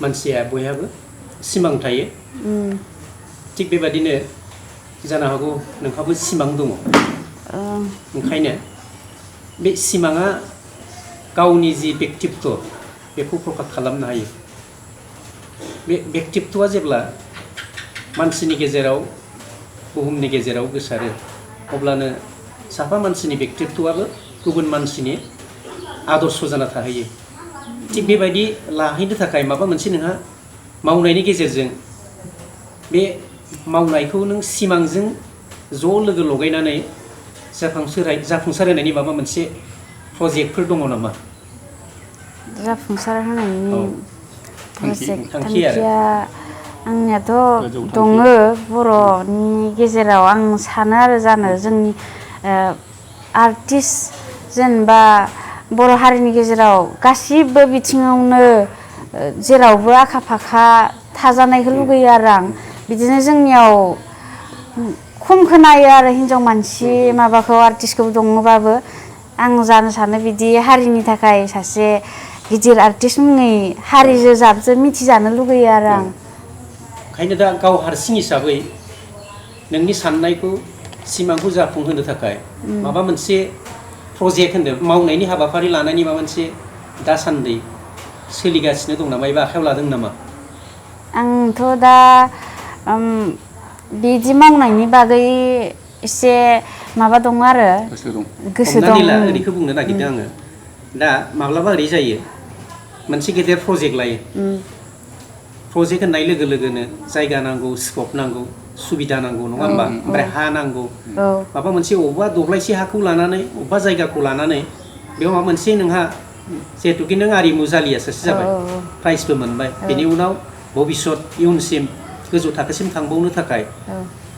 मानसिया बयहाबो सिमां थायो थिग बेबादिनो जानो हागौ नोंहाबो सिमां दङ ओंखायनो बे सिमाङा गावनि जि व्यक्तित्व बेखौ प्रकाट खालामनो हायो बे व्यक्तित्वआ जेब्ला मानसिनि गेजेराव बुहुमनि गेजेराव गोसारो अब्लानो साफा मानसिनि व्यक्तित्वआबो गुबुन मानसिनि आदर्श जाना थाहैयो थिग बेबायदि लाहैनो थाखाय माबा मोनसे नोंहा मावनायनि गेजेरजों बे मावनायखौ नों सिमांजों ज' लोगो लगायनानै जाफुंसार होनायनि माबा मोनसे प्रजेक्टफोर दङ नामा? जाफुंसार होनायनि थांखिया आंनियाथ' दङ बर'नि गेजेराव आं सानो आरो जानो जोंनि आर्टिस्ट जेनेबा बर' हारिनि गेजेराव गासिबो बिथिङावनो जेरावबो आखा फाखा थाजानायखौ लुगैयो आरो आं बिदिनो जोंनियाव खम खोनायो आरो हिनजाव मानसि माबाखौ आर्टिस्टखौ दङबाबो आं जानो सानो बिदि हारिनि थाखाय सासे गिदिर आर्टिस्ट मुङै हारिजों जाबजों मिथिजानो लुगैयो आरो आं ओंखायनो दा गाव हारसिं हिसाबै नोंनि साननायखौ सिमांखौ जाफुंहोनो थाखाय माबा मोनसे प्रजेक्ट होनदों मावनायनि हाबाफारि लानायनि माबा मोनसे दासान्दि सोलिगासिनो दं नामा एबा आखायाव लादों नामा? आंथ' दा बिदि मावनायनि बागै एसे माबा दङ आरो गोसो दं। हमनानै ला ओरैखौ बुंनो नागिरदों आङो दा माब्लाबा ओरै जायो मोनसे गेदेर प्रजेक्ट लायो प्रजेक्ट होननाय लोगो लोगोनो जायगा नांगौ स्कप नांगौ सुबिदा नांगौ नङा होमबा ओमफ्राय हा नांगौ माबा मोनसे अबेबा दब्लायसे हाखौ लानानै अबेबा जायगाखौ लानानै बेयाव माबा मोनसे नोंहा जिहेतुकि नों आरिमु जालिया सासे जाबाय प्राइजबो मोनबाय बेनि उनाव भबिष्यत इयुनसिम गोजौ थाखोसिम थांबावनो थाखाय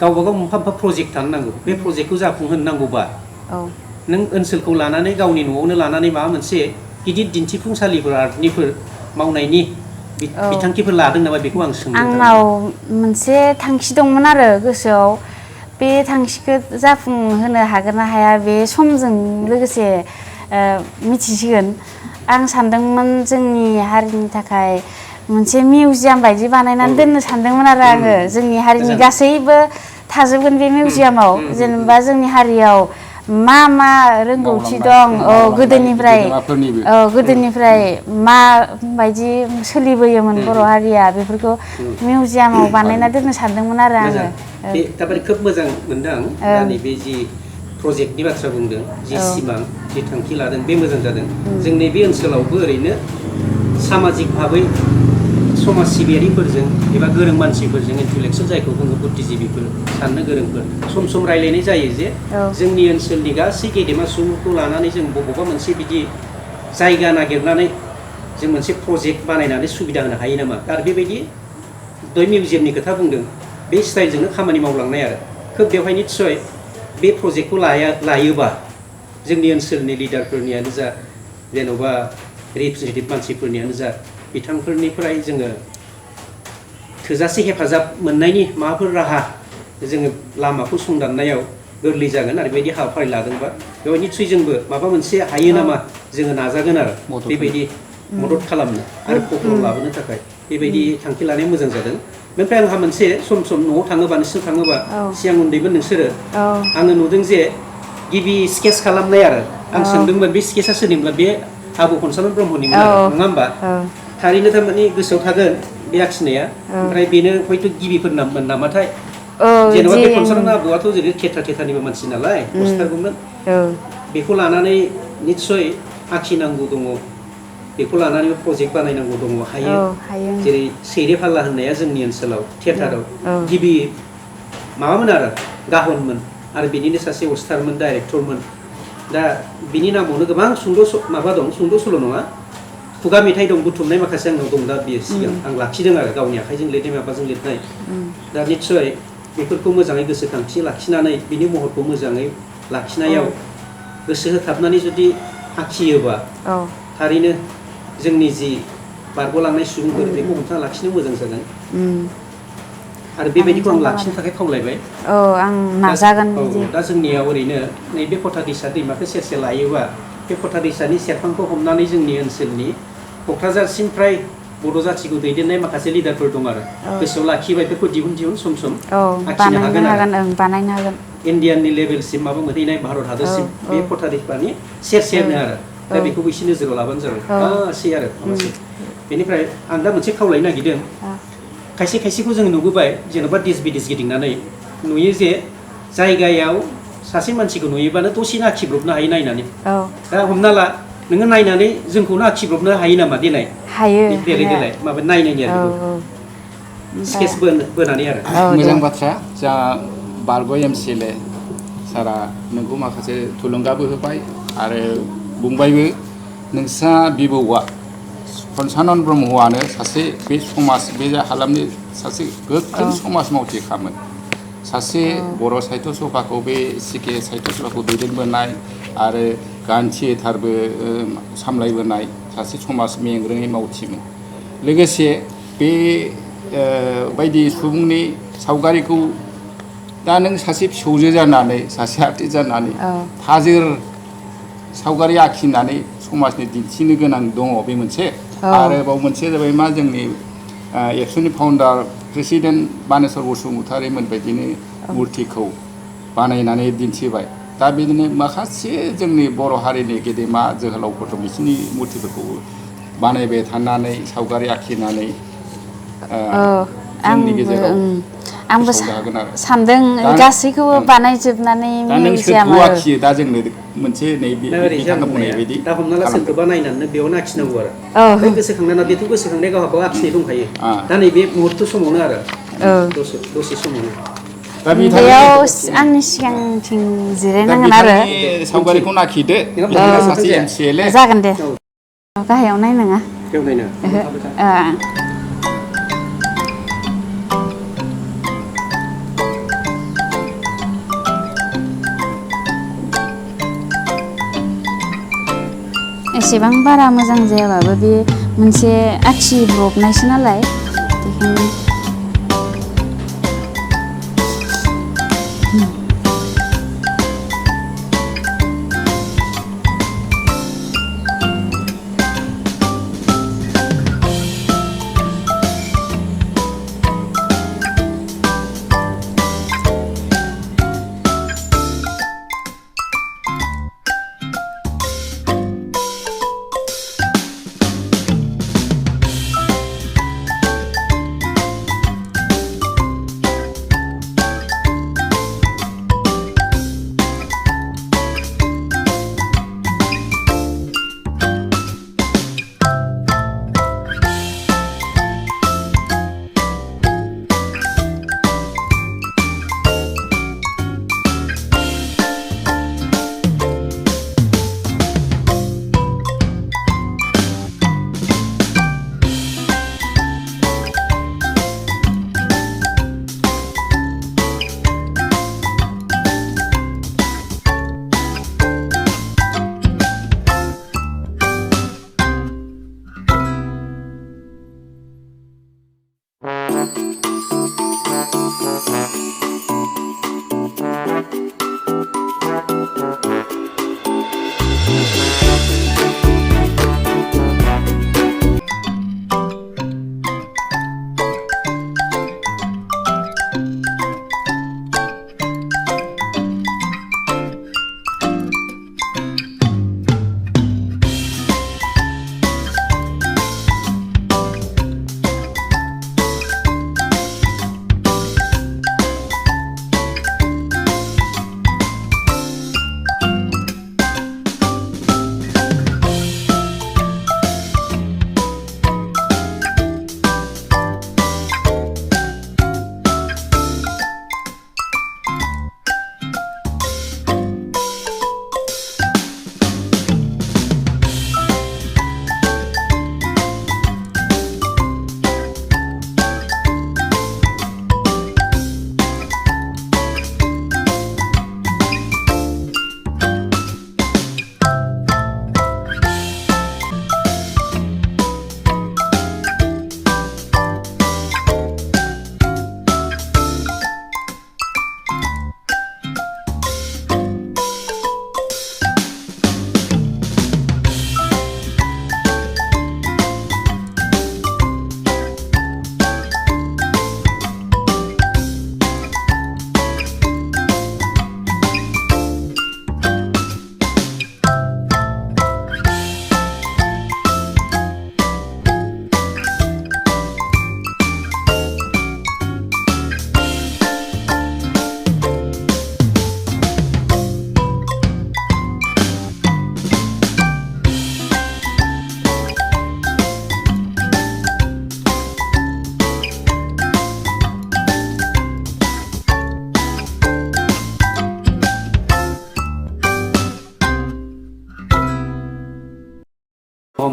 गावबा गाव मोनफा मोनफा प्रजेक्ट थानो नांगौ बे प्रजेक्टखौ जाफुंहोनो नांगौबा नों ओनसोलखौ लानानै गावनि न'आवनो लानानै माबा मोनसे गिदिर दिन्थिफुंसालिफोर आर्टनिफोर मावनायनि बिथांखिफोर लादों नामा बेखौ आं सोंदों। आंनाव मोनसे थांखि दंमोन आरो गोसोआव बे थांखिखौ जाफुंहोनो हागोन ना हाया बे समजों लोगोसे मिथिसिगोन आं सानदोंमोन जोंनि हारिनि थाखाय मोनसे मिउजियाम बायदि बानायनानै दोननो सानदोंमोन आरो आङो जोंनि हारिनि गासैबो थाजोबगोन बे मिउजियामाव जेनेबा जोंनि हारियाव मा मा रोंगौथि दं गोदोनिफ्राय मा बायदि सोलिबोयोमोन बर' हारिया बेफोरखौ मिउजियामाव बानायना दोननो सानदोंमोन आरो आङो बे थारमाने खोब मोजां मोनदों आं दा नैबे जि प्रजेक्टनि बाथ्रा बुंदों जि सिमां जि थांखि लादों बे मोजां जादों जोंनि बे ओनसोलावबो ओरैनो सामाजिक भाबै समाज सिबियारिफोरजों एबा गोरों मानसिफोरजों इन्टेलेक्सुयेल जायखौ बुङो बुद्धिजिबिफोर साननो गोरोंफोर सम रायलायनाय जायो जे जोंनि ओनसोलनि गासै गेदेमा सुबुंखौ लानानै जों बबेबा मोनसे बिदि जायगा नागिरनानै जों मोनसे प्रजेक्ट बानायनानै सुबिदा होनो हायो नामा आरो बेबायदि दय मिउजियामनि खोथा बुंदों बे स्टाइलजोंनो खामानि मावलांनाय आरो खोब बेवहाय निस्सय बे प्रजेक्टखौ लायोबा जोंनि ओनसोलनि लिडारफोरनियानो जा जेन'बा रिप्रेजेन्टेटिभ मानसिफोरनियानो जा बिथांफोरनिफ्राय जोङो थोजासे हेफाजाब मोननायनि माबाफोर राहा जोङो लामाखौ संदाननायाव गोरलै जागोन आरो बेबायदि हाबाफारि लादोंबा बेवहाय निस्सय जोंबो माबा मोनसे हायो नामा जोङो नाजागोन आरो बेबायदि मदद खालामनो आरो खबर लाबोनो थाखाय बेबायदि थांखि लानाया मोजां जादों। ओमफ्राय आंहा मोनसे सम न'आव थाङोबा नोंसोर थाङोबा सिगां उन्दैमोन नोंसोरो आङो नुदों जे गिबि स्केच खालामनाय आरो आं सोंदोंमोन बे स्केचआ सोरनिमोन बे आबौ खनसाल ब्रह्मनिमोन नङा होमबा थारैनो थारमाने गोसोआव थागोन बे आखिनाया ओमफ्राय बेनो हयथ' गिबिफोर नाममोन नामाथाय जेन'बा बे खनसाल आबौआथ' जेरै थेथानिबो मानसि नालाय खस्थारगौमोन बेखौ लानानै निस्सय आखिनांगौ दङ बेखौ लानानै प्रजेक्ट बानायनांगौ दङ हायो जेरै सैरे फाल्ला होननाया जोंनि ओनसोलाव थियेटाराव गिबि माबामोन आरो गाहनमोन आरो बिनिनो सासे अस्टारमोन डाइरेक्टरमोन दा बिनि नामावनो गोबां माबा दं सुंद' सल' नङा खुगा मेथाइ दं बुथुमनाय माखासे आंनाव दं दा बेयो सिगां आं लाखिदों आरो गावनि आखाइजों लिरनाय माबाजों लिरनाय दा निस्सय बेफोरखौ मोजाङै गोसोखांथि लाखिनानै बिनि महरखौ मोजाङै लाखिनायाव गोसो होथाबनानै जुदि आखियोबा थारैनो जोंनि जि बारग'लांनाय सुबुंफोर बेखौ हमथाना लाखिनो मोजां जागोन आरो बेबायदिखौ आं लाखिनो थाखाय खावलायबाय आं नाजागोन दा जोंनियाव ओरैनो नैबे फथा दैसा दैमाखौ सेर लायोबा बे फथा दैसानि सेरफांखौ हमनानै जोंनि ओनसोलनि क'क्राझारसिम फ्राय बर' जाथिखौ दैदेननाय माखासे लिडारफोर दं आरो गोसोआव लाखिबाय बेफोरखौ दिहुन सम सम औ आखिनो हागोन आरो बानायनो हागोन इण्डियाननि लेभेलसिम माबा मोनहैनाय भारत हादरसिम बे फटारिफानि सेरनो आरो दा बेखौबो एसे नोजोराव लाबानो जाबाय गासै आरो माबासै बेनिफ्राय आं दा मोनसे खावलायनो नागिरदों खायसे खायसेखौ जों नुबोबाय जेन'बा देश बिदेश गिदिंनानै नुयो जे जायगायाव सासे मानसिखौ नुयोबानो दसेनो आखिब्रबनो हायो नायनानै दा हमना ला नोङो नायनानै जोंखौनो आखिब्रबनो हायो नामा देनाय हायो देलाय माबा नायनायनि आरो स्केच बोनानै आरो मोजां बाथ्रा जा बारग' MCLA सारा नोंखौ माखासे थुलुंगाबो होबाय आरो बुंबायबो नोंस्रा बिबौआ कनसानन ब्रह्मआनो सासे बे समाज बे हालामनि सासे गोख्रों समाज मावथिखामोन सासे बर' साहित्य सभाखौ बे CK साहित्य सभाखौ दैदेनबोनाय आरो गान थियेटारबो सामलायबोनाय सासे समाज मेंग्रोङै मावथिमोन लोगोसे बे बायदि सुबुंनि सावगारिखौ दा नों सासे फिसौजो जानानै सासे आर्टिस्ट जानानै थाजोर सावगारि आखिनानै समाजनि दिन्थिनो गोनां दङ बे मोनसे आरोबाव मोनसे जाबाय मा जोंनि एबसुनि फाउन्डार प्रेसिडेन्ट बानेस्वर बसुमतारीमोन बायदिनो मुर्तिखौ बानायनानै दिन्थिबाय दा बिदिनो माखासे जोंनि बर' हारिनि गेदेमा जोहोलावफोर दं बिसोरनि मुर्तिफोरखौ बानायबाय थानानै सावगारि आखिनानै जोंनि गेजेराव आंबो सानदों गासैखौबो बानायजोबनानै मिउजियामाव आखियो दा जोंनो मोनसे नैबे बिथाङा बुंनाय बायदि दा हमना ला सोरखौबा नायनानै बेयावनो आखिनांगौ आरो बे गोसोखांनानै बेथ' गोसोखांनाय गावहाबो आखिनाय दंखायो दा नैबे मुहुर्त समावनो आरो दसे समावनो दा बेयाव आंनि सिगांथिं जिरायनांगोन आरो सावगारिखौ नाखिदो सासे MCLA जागोन दे गाहायाव नायनाङा बेयाव नायना एसेबां बारा मोजां जायाबाबो बे मोनसे आखिब्रबनायसो नालाय बेखायनो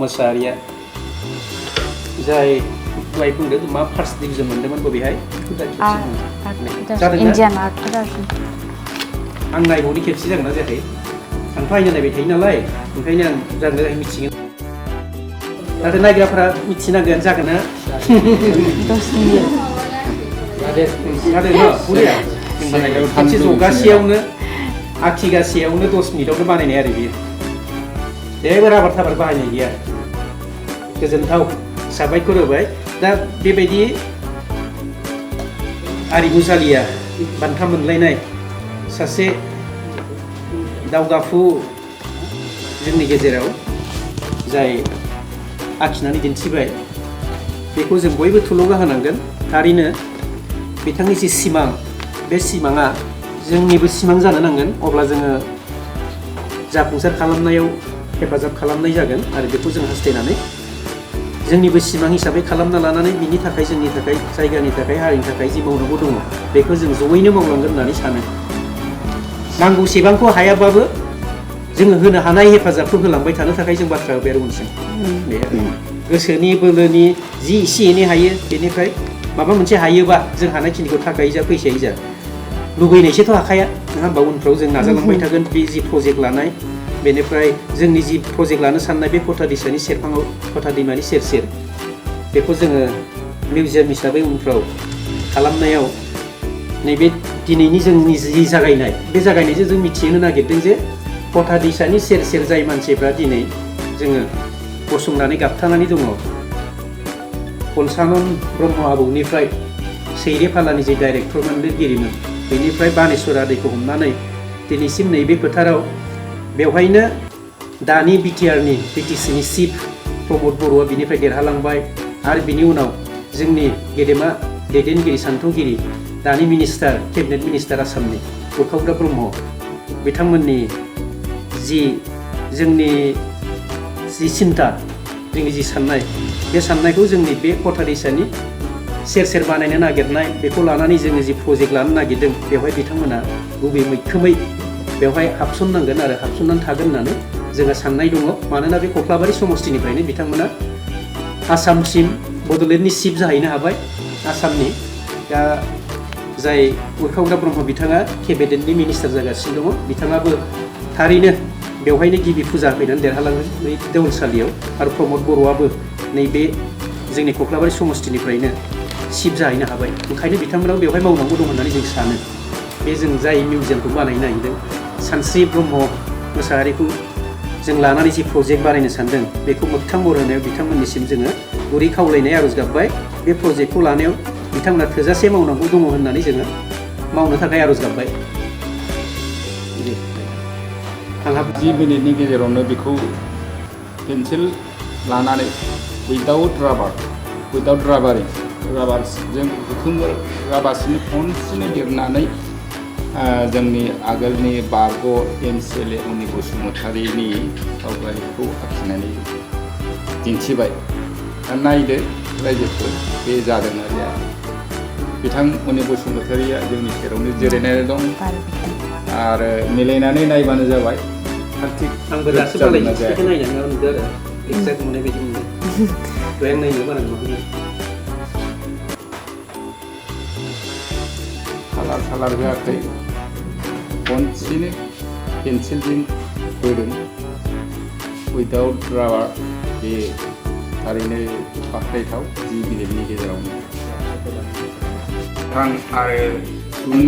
मोसाहारिया जाय दहाय बुंदों मा फार्स्ट डिभिजन मोनदोंमोन बबेहाय इन्डियान आर्ट फेडारेसन आं नायबावनि खेबसे जागोन ना जायाखै आंथ' आयना नायबाय थायो नालाय ओंखायनो आं जागोन ना मिथिगोन नाथाय नायग्राफोरा मिथिनांगोन जागोन ना जादों न' बुरिया खेबसे जगासेयावनो आखिगासेयावनो 10 मिनिटावनो बानायनाय आरो बियो जेबो राबार थाबार बाहायनाय गैया गोजोनथाव साबायखर होबाय दा बेबायदि आरिमुसालिया बान्था मोनलायनाय सासे दावगाफु जोंनि गेजेराव जाय आखिनानै दिन्थिबाय बेखौ जों बयबो थुलुंगा होनांगोन थारैनो बिथांनि जि सिमां बे सिमाङा जोंनिबो सिमां जानो नांगोन अब्ला जोङो जाफुंसार खालामनायाव हेफाजाब खालामनाय जागोन आरो बेखौ जों हास्थायनानै जोंनिबो सिमां हिसाबै खालामना लानानै बिनि थाखाय जोंनि थाखाय जायगानि थाखाय हारिनि थाखाय जि मावनांगौ दङ बेखौ जों जयैनो मावलांगोन होननानै सानो नांगौसेबांखौ हायाबाबो जोङो होनो हानाय हेफाजाबखौ होलांबाय थानो थाखाय जों बाथ्रा होबाय आरो उनसिम बे गोसोनि बोलोनि जि एसे एनै हायो बेनिफ्राय माबा मोनसे हायोबा जों हानायखिनिखौ थाखाय जा फैसायै जा लुबैनायसोथ' हाखाया नङा होमबा उनफ्राव जों नाजालांबाय थागोन बे जि प्रजेक्ट लानाय बेनिफ्राय जोंनि जि प्रजेक्ट लानो साननाय बे कथा दैसानि सेरफाङाव कथा दैमानि सेर सेर बेखौ जोङो मिउजियाम हिसाबै उनफ्राव खालामनायाव नैबे दिनैनि जोंनि जि जागायनाय बे जागायनायजों जों मिथिहोनो नागिरदों जे कथा दैसानि सेर सेर जाय मानसिफ्रा दिनै जोङो गसंनानै गाबथानानै दङ पलसानन ब्रह्म आबौनिफ्राय सैरे फालानि जे डाइरेक्टरमोन लिरगिरिमोन बेनिफ्राय बानेश्वरा दैखौ हमनानै दिनैसिम नैबे फोथाराव बेवहायनो दानि बिटिआरनि बिटिसिनि चिफ प्रमद बर'आ बिनिफ्राय देरहालांबाय आरो बिनि उनाव जोंनि गेदेमा दैदेनगिरि सान्थौगिरि दानि मिनिस्टार केबिनेट मिनिस्टार आसामनि उरखावग्रा ब्रह्म बिथांमोननि जि जोंनि जि सिन्था जोंनि जि साननाय बे साननायखौ जोंनि बे कथा दैसानि सेर सेर बानायनो नागिरनाय बेखौ लानानै जोङो जि प्रजेक्ट लानो नागिरदों बेवहाय बिथांमोना गुबै मैखोमै बेवहाय हाबसननांगोन आरो हाबसननानै थागोन होननानै जोंहा साननाय दङ मानोना बे कख्लाबारि समस्तिनिफ्रायनो बिथांमोना आसामसिम बड'लेण्डनि चिफ जाहैनो हाबाय आसामनि दा जाय उरखावग्रा ब्रह्म बिथाङा केबिनेटनि मिनिस्टार जागासिनो दङ बिथाङाबो थारैनो बेवहायनो गिबि फुजा फैनानै देरहालाङो बै देवलसालियाव आरो प्रमद बर'आबो नैबे जोंनि कख्लाबारि समस्तिनिफ्रायनो चिफ जाहैनो हाबाय ओंखायनो बिथांमोनाव बेवहाय मावनांगौ दं होननानै जों सानो बे जों जाय मिउजियामखौ बानायनो नागिरदों सानस्रि ब्रह्म मोसाहारिखौ जों लानानै जि प्रजेक्ट बानायनो सानदों बेखौ मोगथां महर होनायाव बिथांमोननिसिम जोङो गुरै खावलायनाय आर'ज गाबबाय बे प्रजेक्टखौ लानायाव बिथांमोना थोजासे मावनांगौ दङ होननानै जोङो मावनो थाखाय आर'ज गाबबाय आंहा 10 मिनिटनि गेजेरावनो बेखौ पेन्सिल लानानै उइदाउट राबारजों गोख्रों राबारसिनो खनसेनो लिरनानै जोंनि आगोलनि बारग' एमसिएलए उनि बसुमतारीनि सावगारिखौ आखिनानै दिन्थिबाय नायदो रायजोफोर बे जादोंना जाया बिथां उनि बसुमतारीया जोंनि सेरावनो जिरायनानै दं आरो मिलायनानै नायबानो जाबाय आंबो दासो बालायनो नायनानै नुदों आरो एक्जाक्ट मोननाय बायदि मोनदों दहाय आं नायनो बारा नुवाखैमोन कालार होआखै खनसेनो पेन्सिलजों होदों उइदाउट राबार बे थारैनो बाख्नायथाव 10 मिनिटनि गेजेरावनो बिथां आरो सुबुं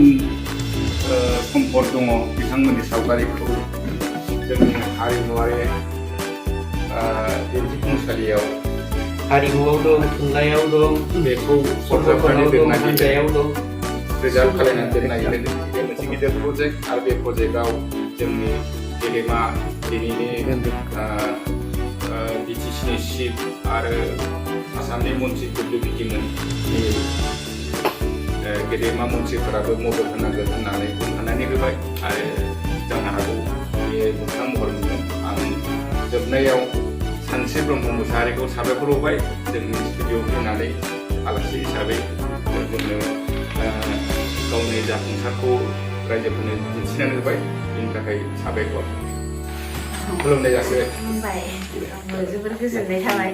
सम्पद दङ बिथांमोननि सावगारिखौ जोंनि हारिमुवारि दिन्थिफुंसालियाव हारिमुआव दं थुनलाइयाव दं बेखौ सरजाबनानै दोननायाव दं रिजार्भ खालामनानै दोननाय बे मोनसे गिदिर प्रजेक्ट आरो बे प्रजेक्टआव जोंनि गेदेमा दिनैनि बिटिसिनि चिफ आरो आसामनि मन्त्रि डब्लिउ बिटिमोननि गेदेमा मन्त्रिफोराबो मदद होनांगोन होननानै बुंनानै होबाय आरो जानो हागौ बेयो मोगथां महर मोनगोन आं जोबनायाव सानस्रि ब्रह्म मोसाहारिखौ साबायखर होबाय जोंनि स्टुडिअ'आव फैनानै आलासि हिसाबै जोंनो गावनि जाफुंसारखौ रायजोफोरनो दिन्थिनानै होबाय बेनि थाखाय साबायखर खुलुमनाय जासिबाय खुलुमबाय आंबो जोबोर गोजोननाय थाबाय